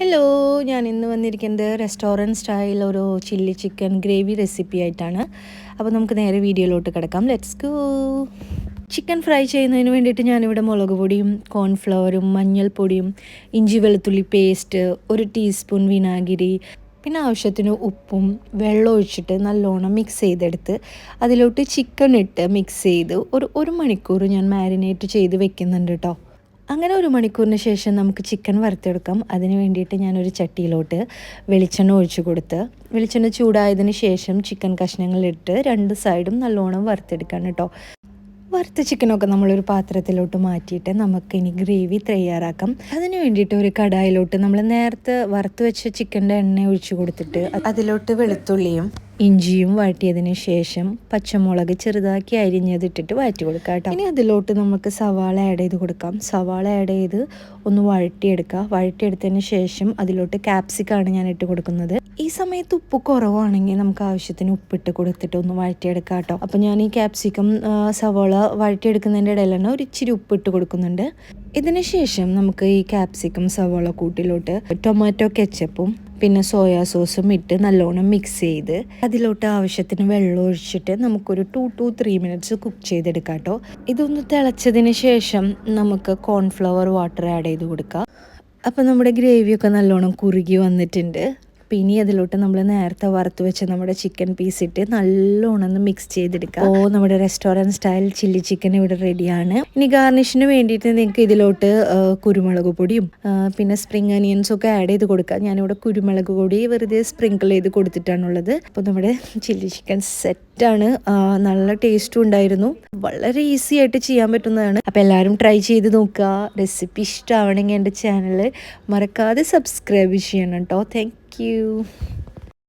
Hello, ഞാൻ ഇന്ന് വന്നിരിക്കുന്നത് റെസ്റ്റോറൻറ്റ് സ്റ്റൈൽ ഒരു ചില്ലി ചിക്കൻ ഗ്രേവി റെസിപ്പി ആയിട്ടാണ്. അപ്പോൾ നമുക്ക് നേരെ വീഡിയോയിലോട്ട് കിടക്കാം. Let's go. ചിക്കൻ ഫ്രൈ ചെയ്യുന്നതിന് വേണ്ടിയിട്ട് ഞാനിവിടെ മുളക് പൊടിയും കോൺഫ്ലവറും മഞ്ഞൾപ്പൊടിയും ഇഞ്ചി വെളുത്തുള്ളി പേസ്റ്റ് 1 ടീസ്പൂൺ വിനാഗിരി പിന്നെ ആവശ്യത്തിന് ഉപ്പും വെള്ളം ഒഴിച്ചിട്ട് നല്ലോണം മിക്സ് ചെയ്തെടുത്ത് അതിലോട്ട് ചിക്കൻ ഇട്ട് മിക്സ് ചെയ്ത് ഒരു മണിക്കൂർ ഞാൻ മാരിനേറ്റ് ചെയ്ത് വെക്കുന്നുണ്ട് കേട്ടോ. അങ്ങനെ 1 മണിക്കൂറിന് ശേഷം നമുക്ക് ചിക്കൻ വറുത്തെടുക്കാം. അതിന് വേണ്ടിയിട്ട് ഞാനൊരു ചട്ടിയിലോട്ട് വെളിച്ചെണ്ണ ഒഴിച്ച് കൊടുത്ത് വെളിച്ചെണ്ണ ചൂടായതിന് ശേഷം ചിക്കൻ കഷ്ണങ്ങളിട്ട് 2 സൈഡും നല്ലോണം വറുത്തെടുക്കണം കേട്ടോ. വറുത്ത ചിക്കനൊക്കെ നമ്മളൊരു പാത്രത്തിലോട്ട് മാറ്റിയിട്ട് നമുക്കിനി ഗ്രേവി തയ്യാറാക്കാം. അതിന് വേണ്ടിയിട്ട് ഒരു കടായിലോട്ട് നമ്മൾ നേരത്തെ വറുത്ത് വെച്ച ചിക്കൻ്റെ എണ്ണ ഒഴിച്ച് കൊടുത്തിട്ട് അതിലോട്ട് വെളുത്തുള്ളിയും ഇഞ്ചിയും വഴറ്റിയതിന് ശേഷം പച്ചമുളക് ചെറുതാക്കി അരിഞ്ഞതിട്ടിട്ട് വഴറ്റി കൊടുക്കാം കേട്ടോ. ഇനി അതിലോട്ട് നമുക്ക് സവാള ആഡ് ചെയ്ത് കൊടുക്കാം. സവാള ആഡ് ചെയ്ത് ഒന്ന് വഴറ്റിയെടുക്കുക. വഴറ്റിയെടുത്തതിന് ശേഷം അതിലോട്ട് ക്യാപ്സിക്കാണ് ഞാൻ ഇട്ട് കൊടുക്കുന്നത്. ഈ സമയത്ത് ഉപ്പ് കുറവാണെങ്കിൽ നമുക്ക് ആവശ്യത്തിന് ഉപ്പിട്ട് കൊടുത്തിട്ട് ഒന്ന് വഴറ്റിയെടുക്കാം കേട്ടോ. അപ്പോൾ ഞാൻ ഈ ക്യാപ്സിക്കം സവാള വഴറ്റിയെടുക്കുന്നതിൻ്റെ ഇടയിൽ തന്നെ ഒരു ഇച്ചിരി ഉപ്പിട്ട് കൊടുക്കുന്നുണ്ട്. ഇതിന് ശേഷം നമുക്ക് ഈ ക്യാപ്സിക്കം സവാള കൂട്ടിലോട്ട് ടൊമാറ്റോ കെച്ചപ്പും പിന്നെ സോയാ സോസും ഇട്ട് നല്ലോണം മിക്സ് ചെയ്ത് അതിലോട്ട് ആവശ്യത്തിന് വെള്ളം ഒഴിച്ചിട്ട് നമുക്കൊരു 2 to 3 മിനിറ്റ്സ് കുക്ക് ചെയ്തെടുക്കാം കേട്ടോ. ഇതൊന്ന് തിളച്ചതിന് ശേഷം നമുക്ക് കോൺഫ്ലവർ വാട്ടർ ആഡ് ചെയ്ത് കൊടുക്കാം. അപ്പോൾ നമ്മുടെ ഗ്രേവിയൊക്കെ നല്ലോണം കുറുകി വന്നിട്ടുണ്ട്. പിന്നെ അതിലോട്ട് നമ്മൾ നേരത്തെ വറുത്ത് വെച്ച് നമ്മുടെ ചിക്കൻ പീസ് ഇട്ട് നല്ലോണം ഒന്ന് മിക്സ് ചെയ്തെടുക്കുക. നമ്മുടെ റെസ്റ്റോറൻറ്റ് സ്റ്റൈൽ ചില്ലി ചിക്കൻ ഇവിടെ റെഡിയാണ്. ഇനി ഗാർണിഷിന് വേണ്ടിയിട്ട് നിങ്ങൾക്ക് ഇതിലോട്ട് കുരുമുളക് പൊടിയും പിന്നെ സ്പ്രിംഗ് അനിയൻസും ഒക്കെ ആഡ് ചെയ്ത് കൊടുക്കുക. ഞാനിവിടെ കുരുമുളക് പൊടി വെറുതെ സ്പ്രിങ്കിൾ ചെയ്ത് കൊടുത്തിട്ടാണുള്ളത്. അപ്പോൾ നമ്മുടെ ചില്ലി ചിക്കൻ സെറ്റാണ്. നല്ല ടേസ്റ്റും ഉണ്ടായിരുന്നു. വളരെ ഈസി ആയിട്ട് ചെയ്യാൻ പറ്റുന്നതാണ്. അപ്പോൾ എല്ലാവരും ട്രൈ ചെയ്ത് നോക്കുക. റെസിപ്പി ഇഷ്ടമാവണമെങ്കിൽ എൻ്റെ ചാനൽ മറക്കാതെ സബ്സ്ക്രൈബ് ചെയ്യണം കേട്ടോ. Thank you.